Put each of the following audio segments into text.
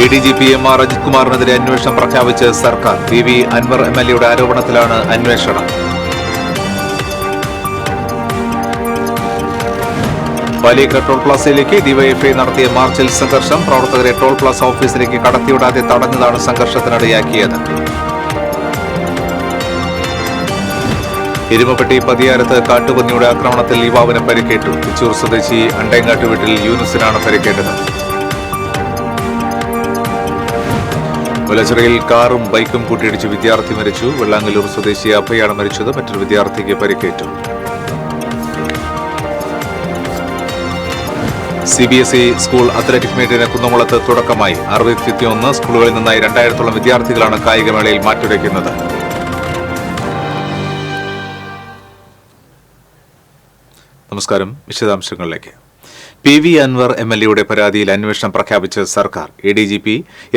ADGP MR Ajith കുമാറിനെതിരെ അന്വേഷണം പ്രഖ്യാപിച്ച് സർക്കാർ. PV അൻവർ MLAയുടെ ആരോപണത്തിലാണ് അന്വേഷണം. പാലിയേക്കര ടോൾ പ്ലാസയിലേക്ക് ഡിവൈഎഫ്ഐ നടത്തിയ മാർച്ചിൽ സംഘർഷം. പ്രവർത്തകരെ ടോൾ പ്ലാസ ഓഫീസിലേക്ക് കടത്തിവിടാതെ തടഞ്ഞതാണ് സംഘർഷത്തിനിടയാക്കിയത്. എരുമപ്പെട്ടി പതിയാരത്ത് കാട്ടുപന്നിയുടെ ആക്രമണത്തിൽ യുവാവിന് പരിക്കേറ്റു. തിച്ചൂർ സ്വദേശി അണ്ടേങ്ങാട്ട് വീട്ടിൽ യൂനുസിനാണ് പരിക്കേറ്റത്. മുലച്ചിറയിൽ കാറും ബൈക്കും കൂട്ടിയിടിച്ച് വിദ്യാർത്ഥി മരിച്ചു. വെള്ളാങ്കല്ലൂർ സ്വദേശി അഭയാണ് മരിച്ചത്. മറ്റൊരു വിദ്യാർത്ഥിക്ക് പരിക്കേറ്റു. CBSE സ്കൂൾ അത്ലറ്റിക് മീറ്റിന് കുന്നംകുളത്ത് തുടക്കമായി. 61 സ്കൂളുകളിൽ നിന്നായി 2000-ഓളം വിദ്യാർത്ഥികളാണ് കായികമേളയിൽ മാറ്റുരയ്ക്കുന്നത്. നമസ്കാരം. വിശദാംശങ്ങളിലേക്ക്. PV അൻവർ MLAയുടെ പരാതിയിൽ അന്വേഷണം പ്രഖ്യാപിച്ച് സർക്കാർ. ADGP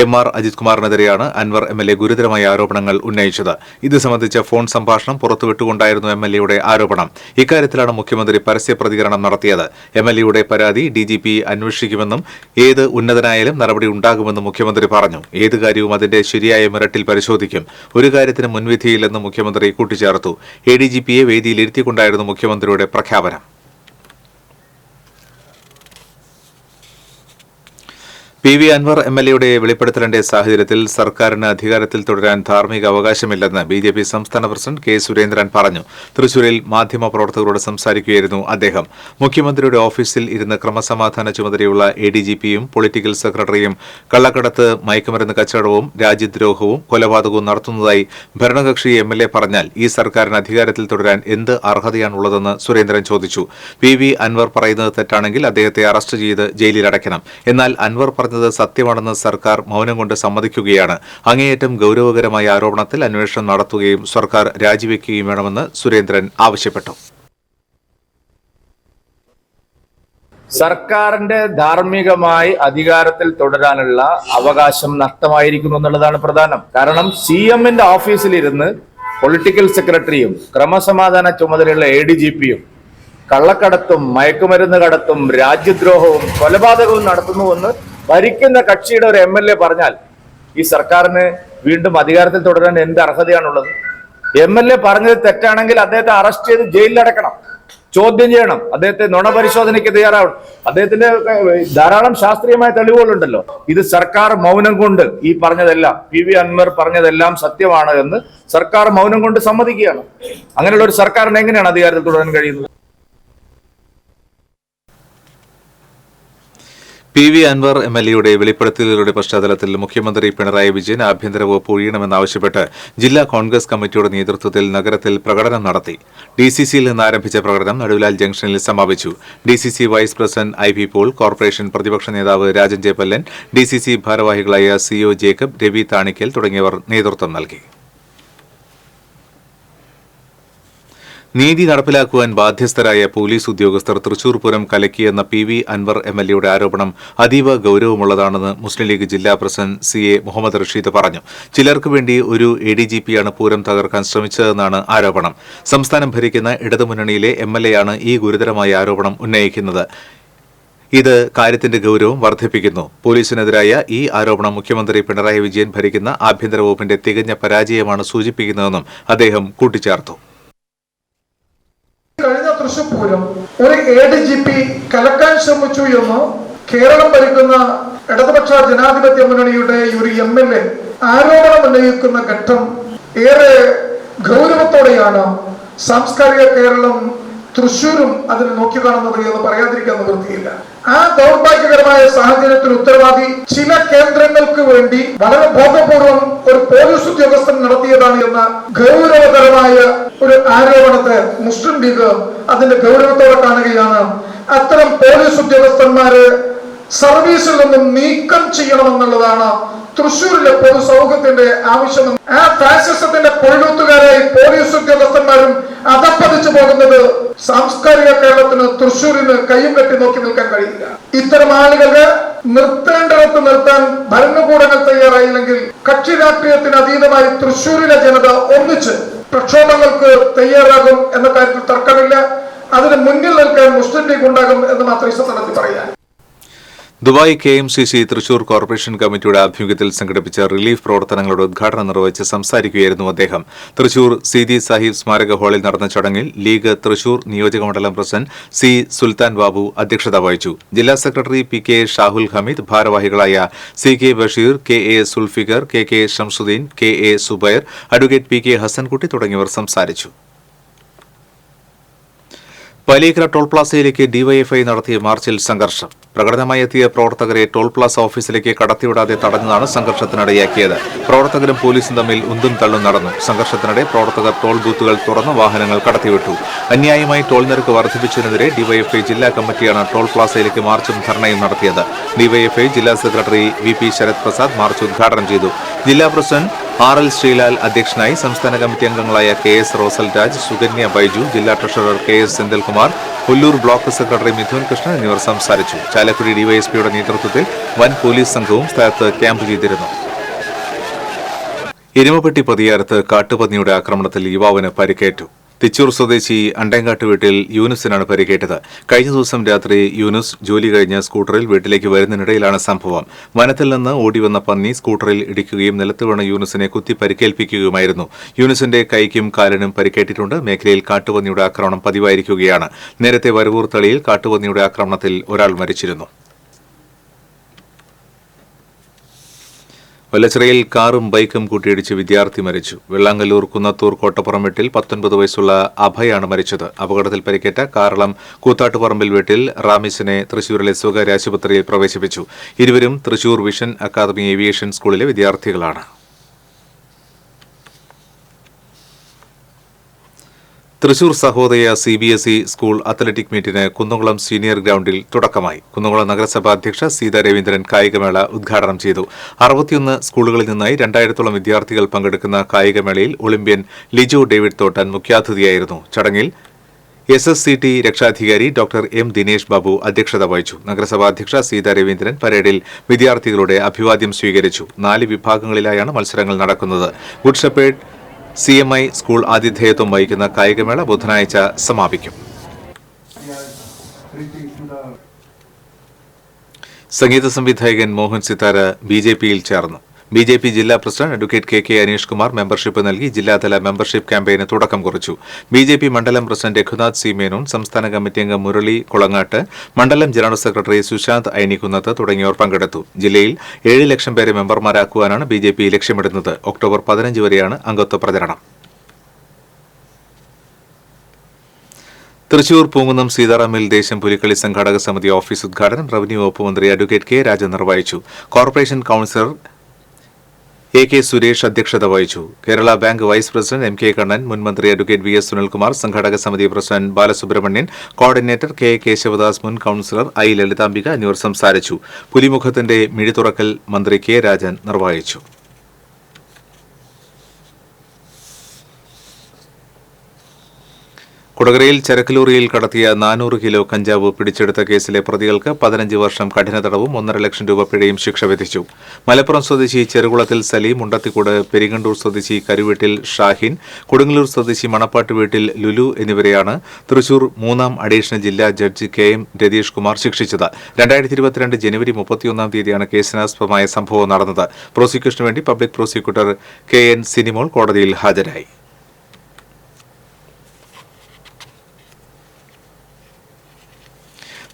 MR Ajith കുമാറിനെതിരെയാണ് Anwar MLA ഗുരുതരമായ ആരോപണങ്ങൾ ഉന്നയിച്ചത്. ഇത് സംബന്ധിച്ച ഫോൺ സംഭാഷണം പുറത്തുവിട്ടുകൊണ്ടായിരുന്നു MLAയുടെ ആരോപണം. ഇക്കാര്യത്തിലാണ് മുഖ്യമന്ത്രി പരസ്യ പ്രതികരണം നടത്തിയത്. MLAയുടെ പരാതി DGP അന്വേഷിക്കുമെന്നും ഏത് ഉന്നതനായാലും നടപടി ഉണ്ടാകുമെന്നും മുഖ്യമന്ത്രി പറഞ്ഞു. ഏത് കാര്യവും അതിന്റെ ശരിയായ മെറിറ്റിൽ പരിശോധിക്കും. ഒരു കാര്യത്തിന് മുൻവിധിയില്ലെന്നും മുഖ്യമന്ത്രി കൂട്ടിച്ചേർത്തു. ADGPയെ വേദിയിൽ ഇരുത്തിക്കൊണ്ടായിരുന്നു മുഖ്യമന്ത്രിയുടെ പ്രഖ്യാപനം. PV അൻവർ MLAയുടെ വെളിപ്പെടുത്തലിന്റെ സാഹചര്യത്തിൽ സർക്കാരിന് അധികാരത്തിൽ തുടരാൻ ധാർമ്മിക അവകാശമില്ലെന്ന് BJP സംസ്ഥാന പ്രസിഡന്റ് K. സുരേന്ദ്രൻ പറഞ്ഞു. തൃശൂരിൽ മാധ്യമപ്രവർത്തകരോട് സംസാരിക്കുകയായിരുന്നു അദ്ദേഹം. മുഖ്യമന്ത്രിയുടെ ഓഫീസിൽ ഇരുന്ന് ക്രമസമാധാന ചുമതലയുള്ള ADGPയും പൊളിറ്റിക്കൽ സെക്രട്ടറിയും കള്ളക്കടത്ത്, മയക്കുമരുന്ന് കച്ചവടവും രാജ്യദ്രോഹവും കൊലപാതകവും നടത്തുന്നതായി ഭരണകക്ഷി MLA പറഞ്ഞാൽ ഈ സർക്കാരിന് അധികാരത്തിൽ തുടരാൻ എന്ത് അർഹതയാണുള്ളതെന്ന് സുരേന്ദ്രൻ ചോദിച്ചു. PV അൻവർ പറയുന്നത് തെറ്റാണെങ്കിൽ അദ്ദേഹത്തെ അറസ്റ്റ് ചെയ്ത് ജയിലിലടയ്ക്കണം. എന്നാൽ അൻവർ പറഞ്ഞത് സത്യമാണെന്ന് സർക്കാർ മൗനം കൊണ്ട് സമ്മതിക്കുകയാണ്. അങ്ങേയറ്റം ഗൌരവകരമായ ആരോപണത്തിൽ അന്വേഷണം നടത്തുകയും സർക്കാർ രാജിവെക്കുകയും വേണമെന്ന് സുരേന്ദ്രൻ ആവശ്യപ്പെട്ടു. സർക്കാരിന്റെ ധാർമ്മികമായി അധികാരത്തിൽ തുടരാനുള്ള അവകാശം നഷ്ടമായിരിക്കുന്നു എന്നുള്ളതാണ് പ്രധാനം. കാരണം CMന്റെ ഓഫീസിലിരുന്ന് പൊളിറ്റിക്കൽ സെക്രട്ടറിയും ക്രമസമാധാന ചുമതലയുള്ള ADGPയും കള്ളക്കടത്തും, മയക്കുമരുന്ന് കടത്തും, രാജ്യദ്രോഹവും കൊലപാതകവും നടത്തുന്നുവെന്ന് ഭരിക്കുന്ന കക്ഷിയുടെ ഒരു MLA പറഞ്ഞാൽ ഈ സർക്കാരിന് വീണ്ടും അധികാരത്തിൽ തുടരാൻ എന്ത് അർഹതയാണുള്ളത്? MLA പറഞ്ഞത് തെറ്റാണെങ്കിൽ അദ്ദേഹത്തെ അറസ്റ്റ് ചെയ്ത് ജയിലിലടക്കണം, ചോദ്യം ചെയ്യണം, അദ്ദേഹത്തെ നുണപരിശോധനയ്ക്ക് തയ്യാറാവണം. അദ്ദേഹത്തിന്റെ ധാരാളം ശാസ്ത്രീയമായ തെളിവുകളുണ്ടല്ലോ. ഇത് സർക്കാർ മൗനം കൊണ്ട് ഈ പറഞ്ഞതെല്ലാം, PV അൻവർ പറഞ്ഞതെല്ലാം സത്യമാണ് എന്ന് സർക്കാർ മൗനം കൊണ്ട് സമ്മതിക്കുകയാണ്. അങ്ങനെയുള്ള ഒരു സർക്കാരിന് എങ്ങനെയാണ് അധികാരത്തിൽ തുടരാൻ കഴിയുന്നത്? PV അൻവർ MLAയുടെ വെളിപ്പെടുത്തലുകളുടെ പശ്ചാത്തലത്തിൽ മുഖ്യമന്ത്രി പിണറായി വിജയൻ ആഭ്യന്തര വകുപ്പ് ഒഴിയണമെന്നാവശ്യപ്പെട്ട് ജില്ലാ കോൺഗ്രസ് കമ്മിറ്റിയുടെ നേതൃത്വത്തിൽ നഗരത്തിൽ പ്രകടനം നടത്തി. DCCയിൽ നിന്ന് ആരംഭിച്ച പ്രകടനം നടുവിലാൽ ജംഗ്ഷനിൽ സമാപിച്ചു. DCC vice president IV Paul, corporation പ്രതിപക്ഷ നേതാവ് രാജൻ ജെ പല്ലൻ, DCC ഭാരവാഹികളായ CO ജേക്കബ്, രവി താണിക്കൽ തുടങ്ങിയവർ നേതൃത്വം നൽകി. നീതി നടപ്പിലാക്കുവാൻ ബാധ്യസ്ഥരായ പോലീസ് ഉദ്യോഗസ്ഥർ തൃശൂർ പൂരം കലക്കിയെന്ന PV അൻവർ MLAയുടെ ആരോപണം അതീവ ഗൌരവമുള്ളതാണെന്ന് മുസ്ലിം ലീഗ് ജില്ലാ പ്രസിഡന്റ് CA മുഹമ്മദ് റഷീദ് പറഞ്ഞു. ചിലർക്ക് വേണ്ടി ഒരു ADGPയാണ് പൂരം തകർക്കാൻ ശ്രമിച്ചതെന്നാണ് ആരോപണം. സംസ്ഥാനം ഭരിക്കുന്ന ഇടതുമുന്നണിയിലെ MLAയാണ് ഈ ഗുരുതരമായ ആരോപണം ഉന്നയിക്കുന്നത്. ഇത് കാര്യത്തിന്റെ ഗൌരവം വർദ്ധിപ്പിക്കുന്നു. പോലീസിനെതിരായ ഈ ആരോപണം മുഖ്യമന്ത്രി പിണറായി വിജയൻ ഭരിക്കുന്ന ആഭ്യന്തര വകുപ്പിന്റെ തികഞ്ഞ പരാജയമാണ് സൂചിപ്പിക്കുന്നതെന്നും അദ്ദേഹം കൂട്ടിച്ചേർത്തു. കഴിഞ്ഞ തൃശൂർ പൂരം ഒരു ADGP കലക്കാൻ ശ്രമിച്ചു എന്ന് കേരളം ഭരിക്കുന്ന ഇടതുപക്ഷ ജനാധിപത്യ മുന്നണിയുടെ ഒരു MLA ആരോപണം ഉന്നയിക്കുന്ന ഘട്ടം ഏറെ ഗൗരവത്തോടെയാണ് സാംസ്കാരിക കേരളം തൃശ്ശൂരും അതിനെ നോക്കിക്കാണുന്നത് എന്ന് പറയാതിരിക്കാൻ നിവൃത്തിയില്ല. ആ ദൗർഭാഗ്യകരമായ സാഹചര്യത്തിൽ ഉത്തരവാദി ചില കേന്ദ്രങ്ങൾക്ക് വേണ്ടി വളരെ ബോധപൂർവം ഒരു പോലീസ് ഉദ്യോഗസ്ഥൻ നടത്തിയതാണ് എന്ന ഗൗരവകരമായ ഒരു ആരോപണത്തെ മുസ്ലിം ലീഗ് അതിന്റെ ഗൗരവത്തോടെ കാണുകയാണ്. അത്തരം പോലീസ് ഉദ്യോഗസ്ഥന്മാരെ സർവീസിൽ നിന്നും നീക്കം ചെയ്യണമെന്നുള്ളതാണ് തൃശ്ശൂരിലെ പൊതുസമൂഹത്തിന്റെ ആവശ്യം. ആ ഫാസിസത്തിന്റെ പൊഴുത്തുകാരായി പോലീസ് ഉദ്യോഗസ്ഥന്മാരും അതപ്പതിച്ചു പോകുന്നത് സാംസ്കാരിക കേരളത്തിന്, തൃശ്ശൂരിന് കയ്യും കെട്ടി നോക്കി നിൽക്കാൻ കഴിയില്ല. ഇത്തരം ആളുകളെ നിർത്തേണ്ടിടത്ത് നിർത്താൻ ഭരണകൂടങ്ങൾ തയ്യാറായില്ലെങ്കിൽ കക്ഷി രാഷ്ട്രീയത്തിന് അതീതമായി തൃശ്ശൂരിലെ ജനത ഒന്നിച്ച് പ്രക്ഷോഭങ്ങൾക്ക് തയ്യാറാകും എന്ന കാര്യത്തിൽ തർക്കമില്ല. അതിന് മുന്നിൽ നിൽക്കാൻ മുസ്ലിം ലീഗ് ഉണ്ടാകും എന്ന് മാത്രം ഈ സന്ദർഭത്തിൽ പറയാൻ. ദുബായ് KMCC തൃശൂർ കോർപ്പറേഷൻ കമ്മിറ്റിയുടെ ആഭിമുഖ്യത്തിൽ സംഘടിപ്പിച്ച റിലീഫ് പ്രവർത്തനങ്ങളുടെ ഉദ്ഘാടനം നിർവഹിച്ച് സംസാരിക്കുകയായിരുന്നു അദ്ദേഹം. തൃശൂർ സീതി സാഹിബ് സ്മാരക ഹാളിൽ നടന്ന ചടങ്ങിൽ ലീഗ് തൃശൂർ നിയോജകമണ്ഡലം പ്രസിഡന്റ് സി സുൽത്താൻ ബാബു അധ്യക്ഷത വഹിച്ചു. ജില്ലാ സെക്രട്ടറി PK ഷാഹുൽ ഹമീദ്, ഭാരവാഹികളായ CK Basheer, KA Sulfigar, KK Shamsuddeen, KA Zubair, advocate PK Hasankutty തുടങ്ങിയവർ സംസാരിച്ചു. പലീക്കര ടോൾ പ്ലാസയിലേക്ക് ഡിവൈഎഫ്ഐ നടത്തിയ മാർച്ചിൽ സംഘർഷം. പ്രകടനമായി എത്തിയ പ്രവർത്തകരെ ടോൾ പ്ലാസ ഓഫീസിലേക്ക് കടത്തിവിടാതെ തടഞ്ഞതാണ് സംഘർഷത്തിനിടയാക്കിയത്. പ്രവർത്തകരും പോലീസും തമ്മിൽ ഉന്തും തള്ളും നടന്നു. സംഘർഷത്തിനിടെ പ്രവർത്തകർ ടോൾ ബൂത്തുകൾ തുറന്ന് വാഹനങ്ങൾ കടത്തിവിട്ടു. അന്യായമായി ടോൾ നിരക്ക് വർദ്ധിപ്പിച്ചതിനെതിരെ ഡിവൈഎഫ്ഐ ജില്ലാ കമ്മിറ്റിയാണ് ടോൾ പ്ലാസയിലേക്ക് മാർച്ചും ധർണയും നടത്തിയത്. ഡിവൈഎഫ്ഐ ജില്ലാ secretary VP Sarath Prasad march ഉദ്ഘാടനം ചെയ്തു. ജില്ലാ പ്രസിഡന്റ് RL ശ്രീലാൽ അധ്യക്ഷനായി. സംസ്ഥാന കമ്മിറ്റി അംഗങ്ങളായ KS റോസൽ രാജ്, സുകന്യ ബൈജു, ജില്ലാ treasurer KS Senthilkumar, Kollur block secretary Mithun Krishnan എന്നിവർ സംസാരിച്ചു. ചാലക്കുടി ഡിവൈഎസ്പിയുടെ നേതൃത്വത്തിൽ വൻ പോലീസ് സംഘവും സ്ഥലത്ത് ക്യാമ്പ് ചെയ്തിരുന്നു. എരുമപ്പെട്ടി പതിയാരത്ത് കാട്ടുപന്നിയുടെ ആക്രമണത്തിൽ യുവാവിന് പരിക്കേറ്റു. തിച്ചൂർ സ്വദേശി അണ്ടേങ്കാട്ട് വീട്ടിൽ യൂനുസിനാണ് പരിക്കേറ്റത്. കഴിഞ്ഞ ദിവസം രാത്രി യൂനുസ് ജോലി കഴിഞ്ഞ് സ്കൂട്ടറിൽ വീട്ടിലേക്ക് വരുന്നതിനിടയിലാണ് സംഭവം. വനത്തിൽ നിന്ന് ഓടിവന്ന പന്നി സ്കൂട്ടറിൽ ഇടിക്കുകയും നിലത്ത് വീണ യൂനുസിനെ കുത്തി പരിക്കേൽപ്പിക്കുകയുമായിരുന്നു. യൂനുസിന്റെ കൈക്കും കാലിനും പരിക്കേറ്റിട്ടുണ്ട്. മേഖലയിൽ കാട്ടുപന്നിയുടെ ആക്രമണം പതിവായിരിക്കുകയാണ്. നേരത്തെ വരവൂർ തളിയിൽ കാട്ടുപന്നിയുടെ ആക്രമണത്തിൽ ഒരാൾ മരിച്ചിരുന്നു. വല്ലച്ചിറയിൽ കാറും ബൈക്കും കൂട്ടിയിടിച്ച് വിദ്യാർത്ഥി മരിച്ചു. വെള്ളാങ്കല്ലൂർ കുന്നത്തൂർ കോട്ടപ്പുറം വീട്ടിൽ 19 വയസ്സുള്ള അഭയാണ് മരിച്ചത്. അപകടത്തിൽ പരിക്കേറ്റ കാറളം കൂത്താട്ടുപറമ്പിൽ വീട്ടിൽ റാമിസിനെ തൃശൂരിലെ സ്വകാര്യ ആശുപത്രിയിൽ പ്രവേശിപ്പിച്ചു. ഇരുവരും തൃശൂർ വിഷൻ അക്കാദമി ഏവിയേഷൻ സ്കൂളിലെ വിദ്യാർത്ഥികളാണ്. Thrissur Sahodaya CBSE school athletic മീറ്റിന് കുന്നംകുളം സീനിയർ ഗ്രൌണ്ടിൽ തുടക്കമായി. കുന്നംകുളം നഗരസഭാ അധ്യക്ഷ സീതാ രവീന്ദ്രൻ കായികമേള ഉദ്ഘാടനം ചെയ്തു. 61 സ്കൂളുകളിൽ നിന്നായി 2000-ഓളം വിദ്യാർത്ഥികൾ പങ്കെടുക്കുന്ന കായികമേളയിൽ ഒളിമ്പ്യൻ ലിജോ ഡേവിഡ് തോട്ടൻ മുഖ്യാതിഥിയായിരുന്നു. ചടങ്ങിൽ SSCT രക്ഷാധികാരി ഡോക്ടർ M ദിനേശ് ബാബു അധ്യക്ഷത വഹിച്ചു. നഗരസഭാ അധ്യക്ഷ സീതാ രവീന്ദ്രൻ പരേഡിൽ വിദ്യാർത്ഥികളുടെ അഭിവാദ്യം സ്വീകരിച്ചു. 4 വിഭാഗങ്ങളിലായാണ് മത്സരങ്ങൾ നടക്കുന്നത്. ഗുഡ് ഷെപ്പേർഡ് CMI സ്കൂൾ ആതിഥേയത്വം വഹിക്കുന്ന കായികമേള ബുധനാഴ്ച സമാപിക്കും. സംഗീത സംവിധായകൻ മോഹൻ സിതാര BJPയിൽ ചേർന്നു. BJP ജില്ലാ president advocate KK Aneesh Kumar membership നൽകി ജില്ലാതല മെമ്പർഷിപ്പ് ക്യാമ്പയിന് തുടക്കം കുറിച്ചു. BJP മണ്ഡലം പ്രസിഡന്റ് രഘുനാഥ് C മേനോൻ, സംസ്ഥാന കമ്മിറ്റി അംഗം മുരളി കുളങ്ങാട്ട്, മണ്ഡലം ജനറൽ സെക്രട്ടറി സുശാന്ത് ഐനിക്കുന്നത്ത് തുടങ്ങിയവർ പങ്കെടുത്തു. ജില്ലയിൽ 7 ലക്ഷം പേരെ മെമ്പർമാരാക്കുവാനാണ് BJP ലക്ഷ്യമിടുന്നത്. ഒക്ടോബർ 15 വരെയാണ് അംഗത്വ പ്രചരണം. തൃശൂർ പൂങ്കുന്നം സീതാറാമിൽ ദേശം പുലിക്കളി സംഘാടക സമിതി ഓഫീസ് ഉദ്ഘാടനം റവന്യൂ വകുപ്പ് മന്ത്രി അഡ്വക്കേറ്റ് K രാജൻ നിർവഹിച്ചു. കോർപ്പറേഷൻ കൌൺസിലർ AK സുരേഷ് അധ്യക്ഷത വഹിച്ചു. Kerala bank vice president MK Kannan, മുൻ മന്ത്രി അഡ്വക്കേറ്റ് VS സുനിൽകുമാർ, സംഘാടക സമിതി president Balasubramanian, coordinator K Keshavadas, മുൻ കൌൺസിലർ I ലളിതാംബിക എന്നിവർ സംസാരിച്ചു. പുലിമുഖത്തിന്റെ മിഴി തുറക്കൽ മന്ത്രി K രാജൻ നിർവഹിച്ചു. കൊടകരയിൽ ചരക്ക് ലോറിയിൽ കടത്തിയ 400 കിലോ കഞ്ചാവ് പിടിച്ചെടുത്ത കേസിലെ പ്രതികൾക്ക് 15 വർഷം കഠിന തടവും 1.5 ലക്ഷം രൂപ പിഴയും ശിക്ഷ വിധിച്ചു. മലപ്പുറം സ്വദേശി ചെറുകുളത്തിൽ സലീം, മുണ്ടത്തിക്കൂട് പെരിങ്ങണ്ടൂർ സ്വദേശി കരുവീട്ടിൽ ഷാഹിൻ, കൊടുങ്ങല്ലൂർ സ്വദേശി മണപ്പാട്ട് വീട്ടിൽ ലുലു എന്നിവരെയാണ് തൃശൂർ 3ാം അഡീഷണൽ ജില്ലാ ജഡ്ജി KM രതീഷ് കുമാർ ശിക്ഷിച്ചത്. 2022 ജനുവരി 31 തീയതിയാണ് കേസിനാസ്പദമായ സംഭവം നടന്നത്. പ്രോസിക്യൂഷനു വേണ്ടി പബ്ലിക് പ്രോസിക്യൂട്ടർ KN സിനിമോൾ കോടതിയിൽ ഹാജരായി.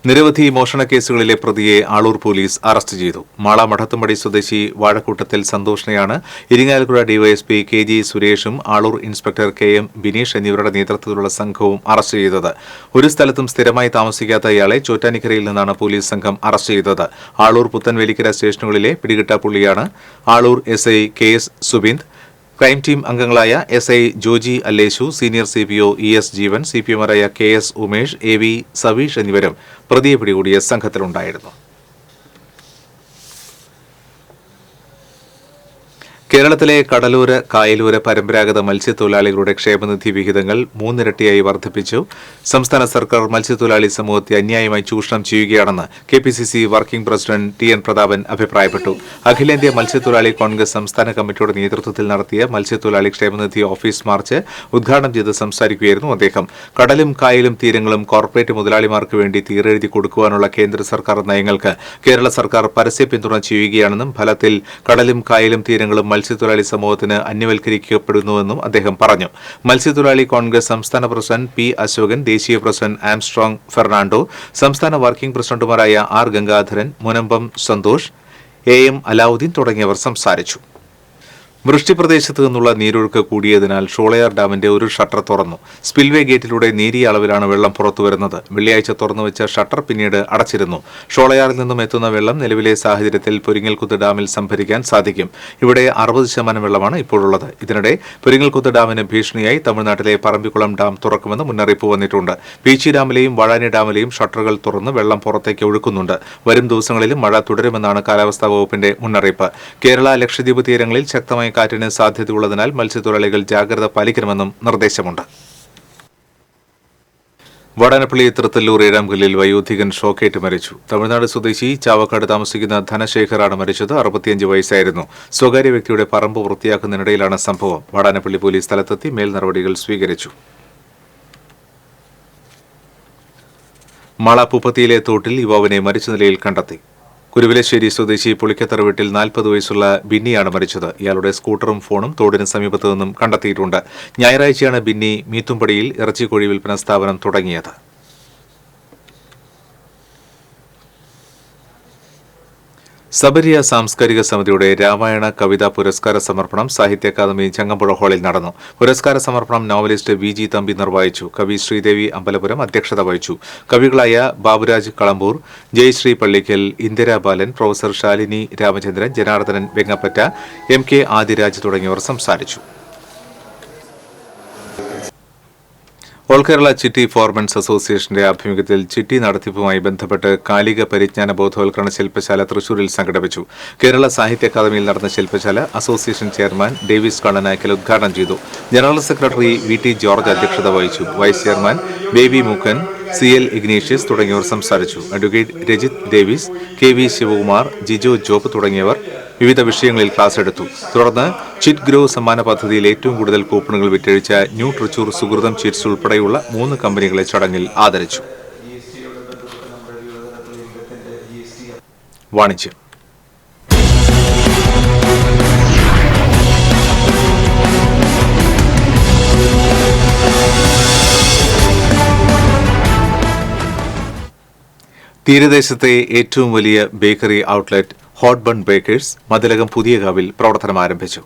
നിരവധി മോഷണ കേസുകളിലെ പ്രതിയെ ആളൂർ പോലീസ് അറസ്റ്റ് ചെയ്തു. മാള മഠത്തുംപടി സ്വദേശി വാഴക്കൂട്ടത്തിൽ സന്തോഷിനെയാണ് ഇരിങ്ങാലക്കുട ഡിവൈഎസ്പി KG സുരേഷും ആളൂർ ഇൻസ്പെക്ടർ KM ബിനീഷ് എന്നിവരുടെ നേതൃത്വത്തിലുള്ള സംഘവും അറസ്റ്റ് ചെയ്തത്. ഒരു സ്ഥലത്തും സ്ഥിരമായി താമസിക്കാത്ത ഇയാളെ ചോറ്റാനിക്കരയിൽ നിന്നാണ് പോലീസ് സംഘം അറസ്റ്റ് ചെയ്തത്. ആളൂർ പുത്തൻവേലിക്കര സ്റ്റേഷനുകളിലെ പിടികിട്ടാപ്പുള്ളിയാണ്. Aloor SI KS Subind, crime team അംഗങ്ങളായ SI Joji Alleshu, senior CPO ES Jeevan, CPMമാരായ KS ഉമേഷ്, AV സവീഷ് എന്നിവരും പ്രതിയെ പിടികൂടിയ സംഘത്തിലുണ്ടായിരുന്നു. കേരളത്തിലെ കടലോര കായലോര പരമ്പരാഗത മത്സ്യത്തൊഴിലാളികളുടെ ക്ഷേമനിധി വിഹിതങ്ങൾ 3 ഇരട്ടിയായി വർദ്ധിപ്പിച്ചു. സംസ്ഥാന സർക്കാർ മത്സ്യത്തൊഴിലാളി സമൂഹത്തെ അന്യായമായി ചൂഷണം ചെയ്യുകയാണെന്ന് KPCC working president TN Prathapan അഭിപ്രായപ്പെട്ടു. അഖിലേന്ത്യാ മത്സ്യത്തൊഴിലാളി കോൺഗ്രസ് സംസ്ഥാന കമ്മിറ്റിയുടെ നേതൃത്വത്തിൽ നടത്തിയ മത്സ്യത്തൊഴിലാളി ക്ഷേമനിധി ഓഫീസ് മാർച്ച് ഉദ്ഘാടനം ചെയ്ത് സംസാരിക്കുകയായിരുന്നു അദ്ദേഹം. കടലും കായലും തീരങ്ങളും കോർപ്പറേറ്റ് മുതലാളിമാർക്ക് വേണ്ടി തീരെഴുതി കൊടുക്കുവാനുള്ള കേന്ദ്ര സർക്കാർ നയങ്ങൾക്ക് കേരള സർക്കാർ പരസ്യ പിന്തുണ ചെയ്യുകയാണെന്നും ഫലത്തിൽ കടലും കായലും തീരങ്ങളും മത്സ്യത്തൊഴിലാളി സമൂഹത്തിന് അന്യവൽക്കരിക്കപ്പെടുന്നുവെന്നും അദ്ദേഹം പറഞ്ഞു. മത്സ്യത്തൊഴിലാളി കോൺഗ്രസ് സംസ്ഥാന പ്രസിഡന്റ് P. അശോകൻ, ദേശീയ പ്രസിഡന്റ് ആംസ്ട്രോങ് ഫെർണാണ്ടോ, സംസ്ഥാന വർക്കിംഗ് പ്രസിഡന്റുമാരായ R. ഗംഗാധരൻ, മുനമ്പം സന്തോഷ്, AM അലാവുദ്ദീൻ തുടങ്ങിയവർ സംസാരിച്ചു. വൃഷ്ടിപ്രദേശത്ത് നിന്നുള്ള നീരൊഴുക്ക് കൂടിയതിനാൽ ഷോളയാർ ഡാമിന്റെ ഒരു ഷട്ടർ തുറന്നു. സ്പിൽവേ ഗേറ്റിലൂടെ നേരിയ അളവിലാണ് വെള്ളം പുറത്തുവരുന്നത്. വെള്ളിയാഴ്ച തുറന്നുവെച്ച ഷട്ടർ പിന്നീട് അടച്ചിരുന്നു. ഷോളയാറിൽ നിന്നും എത്തുന്ന വെള്ളം നിലവിലെ സാഹചര്യത്തിൽ പുരിങ്ങൽകുത്ത് ഡാമിൽ സംഭരിക്കാൻ സാധിക്കും. ഇവിടെ 60% വെള്ളമാണ് ഇപ്പോഴുള്ളത്. ഇതിനിടെ പുരിങ്ങൽകുത്ത് ഡാമിന് ഭീഷണിയായി തമിഴ്നാട്ടിലെ പറമ്പിക്കുളം ഡാം തുറക്കുമെന്ന് മുന്നറിയിപ്പ് വന്നിട്ടുണ്ട്. പീച്ചി ഡാമിലെയും വാഴാനി ഡാമിലെയും ഷട്ടറുകൾ തുറന്ന് വെള്ളം പുറത്തേക്ക് ഒഴുക്കുന്നുണ്ട്. വരും ദിവസങ്ങളിലും മഴ തുടരുമെന്നാണ് കാലാവസ്ഥാ വകുപ്പിന്റെ മുന്നറിയിപ്പ്. കേരള ലക്ഷദ്വീപ് തീരങ്ങളിൽ ശക്തമായ കാറ്റിന് സാധ്യതയുള്ളതിനാൽ മത്സ്യത്തൊഴിലാളികൾ ജാഗ്രത പാലിക്കണമെന്നും നിർദ്ദേശമുണ്ട്. വടാനപ്പള്ളി തൃത്തല്ലൂർ ഏഴാംകല്ലിൽ വയോധികൻ ഷോക്കേറ്റ് മരിച്ചു. തമിഴ്നാട് സ്വദേശി ചാവക്കാട് താമസിക്കുന്ന ധനശേഖറാണ് മരിച്ചത്. 65 വയസ്സായിരുന്നു. സ്വകാര്യ വ്യക്തിയുടെ പറമ്പ് വൃത്തിയാക്കുന്നതിനിടയിലാണ് സംഭവം. വടാനപ്പള്ളി പോലീസ് സ്ഥലത്തെത്തി മേൽ നടപടികൾ സ്വീകരിച്ചു. മാള പൂപ്പത്തിയിലെ തോട്ടിൽ യുവാവിനെ മരിച്ച നിലയിൽ കണ്ടെത്തി. കുരുവിലശ്ശേരി സ്വദേശി പുളിക്കത്തറ വീട്ടിൽ 40 വയസ്സുള്ള ബിന്നിയാണ് മരിച്ചത്. ഇയാളുടെ സ്കൂട്ടറും ഫോണും തോടിന് സമീപത്തു നിന്നും കണ്ടെത്തിയിട്ടുണ്ട്. ഞായറാഴ്ചയാണ് ബിന്നി മീത്തുംപടിയിൽ ഇറച്ചിക്കോഴി വിൽപ്പന സ്ഥാപനം തുടങ്ങിയത്. സബരിയ സാംസ്കാരിക സമിതിയുടെ രാമായണ കവിതാ പുരസ്കാര സമർപ്പണം സാഹിത്യ അക്കാദമി ചങ്ങമ്പുഴ ഹാളിൽ നടന്നു. പുരസ്കാര സമർപ്പണം നോവലിസ്റ്റ് VG തമ്പി നിർവഹിച്ചു. കവി ശ്രീദേവി അമ്പലപുരം അധ്യക്ഷത വഹിച്ചു. കവികളായ ബാബുരാജ് കളമ്പൂർ, ജയശ്രീ പള്ളിക്കൽ, ഇന്ദിരാ ബാലൻ, പ്രൊഫസർ ശാലിനി രാമചന്ദ്രൻ, ജനാർദ്ദനൻ വെങ്ങപ്പറ്റ, MK ആദിരാജ് തുടങ്ങിയവർ സംസാരിച്ചു. ഓൾ കേരള ചിട്ടി ഫോർമൻസ് അസോസിയേഷന്റെ ആഭിമുഖ്യത്തിൽ ചിട്ടി നടത്തിപ്പുമായി ബന്ധപ്പെട്ട് കാലിക പരിജ്ഞാന ബോധവൽക്കരണ ശില്പശാല തൃശൂരിൽ സംഘടിപ്പിച്ചു. കേരള സാഹിത്യ അക്കാദമിയിൽ നടന്ന ശില്പശാല അസോസിയേഷൻ ചെയർമാൻ ഡേവിസ് കണ്ണനായ്ക്കൽ ഉദ്ഘാടനം ചെയ്തു. ജനറൽ സെക്രട്ടറി VT ജോർജ് അധ്യക്ഷത വഹിച്ചു. Vice chairman Baby Mookkan, CL Ignatius തുടങ്ങിയവർ സംസാരിച്ചു. Advocate Rajith Davis, KV Sivakumar, Jijo Job തുടങ്ങിയവർ വിവിധ വിഷയങ്ങളിൽ ക്ലാസ് എടുത്തു. തുടർന്ന് ചിറ്റ് ഗ്രോ സമ്മാന പദ്ധതിയിൽ ഏറ്റവും കൂടുതൽ കൂപ്പണുകൾ വിറ്റഴിച്ച ന്യൂ ട്രിച്ചൂർ സുഹൃതം ചിറ്റ്സ് ഉൾപ്പെടെയുള്ള 3 കമ്പനികളെ ചടങ്ങിൽ ആദരിച്ചു. വാണിജ്യം. തീരദേശത്തെ ഏറ്റവും വലിയ bakery outlet hot bun bakers Mathilakam പുതിയകാവിൽ പ്രവർത്തനം ആരംഭിച്ചു.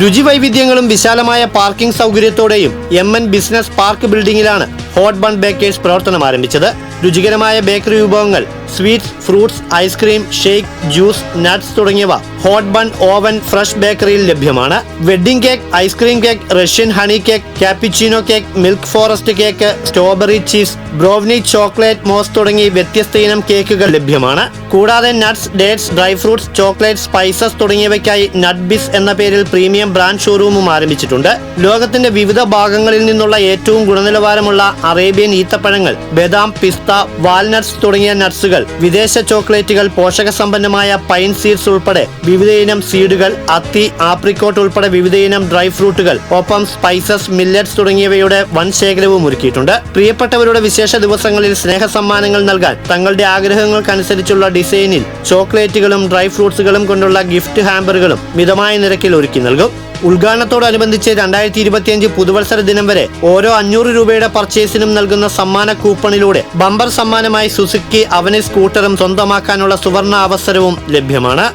രുചിവൈവിധ്യങ്ങളും വിശാലമായ പാർക്കിംഗ് സൗകര്യത്തോടെയും MN ബിസിനസ് പാർക്ക് ബിൽഡിംഗിലാണ് ഹോട്ട് ബൺ ബേക്കേഴ്സ് പ്രവർത്തനം ആരംഭിച്ചത്. രുചികരമായ ബേക്കറി വിഭവങ്ങൾ, sweets, fruits, ice cream, shake, juice, nuts തുടങ്ങിയവ ഹോട്ട് ബൺ ഓവൻ ഫ്രഷ് ബേക്കറിയിൽ ലഭ്യമാണ്. Wedding cake, ice cream cake, Russian honey cake, cappuccino cake, milk forest cake, strawberry cheese, brownie, chocolate mousse തുടങ്ങി വ്യത്യസ്ത ഇനം കേക്കുകൾ ലഭ്യമാണ്. കൂടാതെ nuts, dates, dry fruits, chocolate, spices തുടങ്ങിയവയ്ക്കായി നട്ട് ബിസ് എന്ന പേരിൽ പ്രീമിയം ബ്രാൻഡ് ഷോറൂമും ആരംഭിച്ചിട്ടുണ്ട്. ലോകത്തിന്റെ വിവിധ ഭാഗങ്ങളിൽ നിന്നുള്ള ഏറ്റവും ഗുണനിലവാരമുള്ള അറേബ്യൻ ഈത്തപ്പഴങ്ങൾ, ബദാം, പിസ്ത, വാൽനട്ട്സ് തുടങ്ങിയ നട്ട്സുകൾ, വിദേശ ചോക്ലേറ്റുകൾ, പോഷകസമ്പന്നമായ പൈൻ സീഡ്സ് ഉൾപ്പെടെ വിവിധയിനം സീഡുകൾ, അത്തി, ആപ്രിക്കോട്ട് ഉൾപ്പെടെ വിവിധയിനം ഡ്രൈ ഫ്രൂട്ടുകൾ, ഒപ്പം സ്പൈസസ്, മില്ലറ്റ്സ് തുടങ്ങിയവയുടെ വൻ ശേഖരവും ഒരുക്കിയിട്ടുണ്ട്. പ്രിയപ്പെട്ടവരുടെ വിശേഷ ദിവസങ്ങളിൽ സ്നേഹ സമ്മാനങ്ങൾ നൽകാൻ തങ്ങളുടെ ആഗ്രഹങ്ങൾക്കനുസരിച്ചുള്ള ഡിസൈനിൽ ചോക്ലേറ്റുകളും ഡ്രൈ ഫ്രൂട്ട്സുകളും കൊണ്ടുള്ള ഗിഫ്റ്റ് ഹാമ്പറുകളും മിതമായ നിരക്കിൽ ഒരുക്കി നൽകും. ഉദ്ഘാടനത്തോടനുബന്ധിച്ച് 2025 പുതുവത്സര ദിനം വരെ ഓരോ 500 രൂപയുടെ പർച്ചേസിനും നൽകുന്ന സമ്മാന കൂപ്പണിലൂടെ ബമ്പർ സമ്മാനമായി സുസുക്കി അവനി സ്കൂട്ടറും സ്വന്തമാക്കാനുള്ള സുവർണ അവസരവും ലഭ്യമാണ്.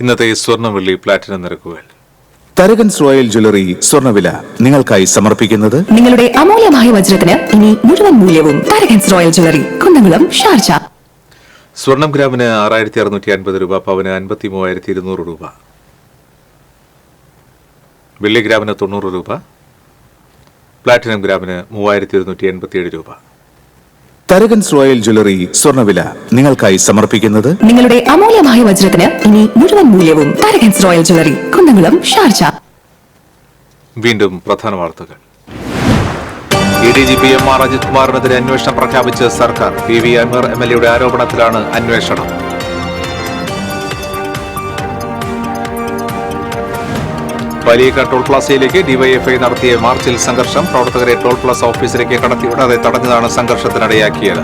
ഇന്നത്തെ സ്വർണ്ണ-വെള്ളി പ്ലാറ്റിനം നിരക്കുകൾ. തരകൻസ് റോയൽ ജ്വല്ലറി സ്വർണ്ണവില നിങ്ങൾക്കായി സമർപ്പിക്കുന്നത് നിങ്ങളുടെ അമൂല്യമായ വജ്രത്തിന് ഇനി മുഴുവൻ മൂല്യവും Tharakans royal jewellery, Kunnamkulam, Sharjah. സ്വർണം ഗ്രാമിന് 6650 രൂപ, പവന് 53,200 രൂപ. വെള്ളി ഗ്രാമിന് 90 രൂപ, പ്ലാറ്റിനം ഗ്രാമിന് 3187 രൂപ. തരകൻസ് റോയൽ ജ്വല്ലറി സ്വർണ്ണവില നിങ്ങൾക്കായി സമർപ്പിക്കുന്നത് നിങ്ങളുടെ അമൂല്യമായ വജ്രത്തിന് ഇനി മുഴുവൻ മൂല്യവും Tharakans royal jewellery, Kunnamkulam, Sharjah. വീണ്ടും പ്രധാന വാർത്തകൾ. ADGP MR അജിത് കുമാറിനെതിരെ അന്വേഷണം പ്രഖ്യാപിച്ച് സർക്കാർ. PV അൻവർ MLAയുടെ ആരോപണത്തിലാണ് അന്വേഷണം. വലിയ ടോൾ പ്ലാസയിലേക്ക് ഡിവൈഎഫ്ഐ നടത്തിയ മാർച്ചിൽ സംഘർഷം. പ്രവർത്തകരെ ടോൾ പ്ലാസ ഓഫീസിലേക്ക് കടത്തിവിടാതെ തടഞ്ഞതാണ് സംഘർഷത്തിനിടയാക്കിയത്.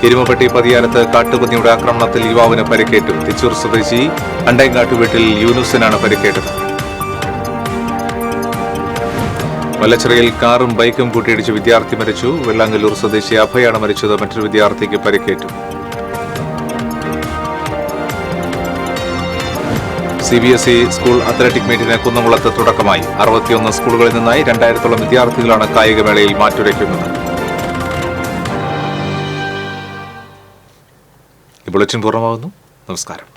എരുമപ്പെട്ടി പതിയാരത്ത് കാട്ടുപന്നിയുടെ ആക്രമണത്തിൽ യുവാവിന് പരിക്കേറ്റു. തിച്ചൂർ സ്വദേശി അണ്ടൈങ്ങാട്ട് വീട്ടിൽ യൂനുസിനാണ് പരിക്കേറ്റത്. വല്ലച്ചിറയിൽ കാറും ബൈക്കും കൂട്ടിയിടിച്ച് വിദ്യാർത്ഥി മരിച്ചു. വെള്ളാങ്കല്ലൂർ സ്വദേശി അഭയാണ് മരിച്ചത്. മറ്റൊരു വിദ്യാർത്ഥിക്ക് പരിക്കേറ്റു. CBSE സ്കൂൾ അത്ലറ്റിക് മീറ്റിന് കുന്നംകുളത്ത് തുടക്കമായി. 61 സ്കൂളുകളിൽ നിന്നായി 2000-ഓളം വിദ്യാർത്ഥികളാണ് കായികമേളയിൽ മാറ്റുരയ്ക്കുന്നത്. ഈ ബുള്ളറ്റിൻ പൂർണ്ണമാകുന്നു. നമസ്കാരം.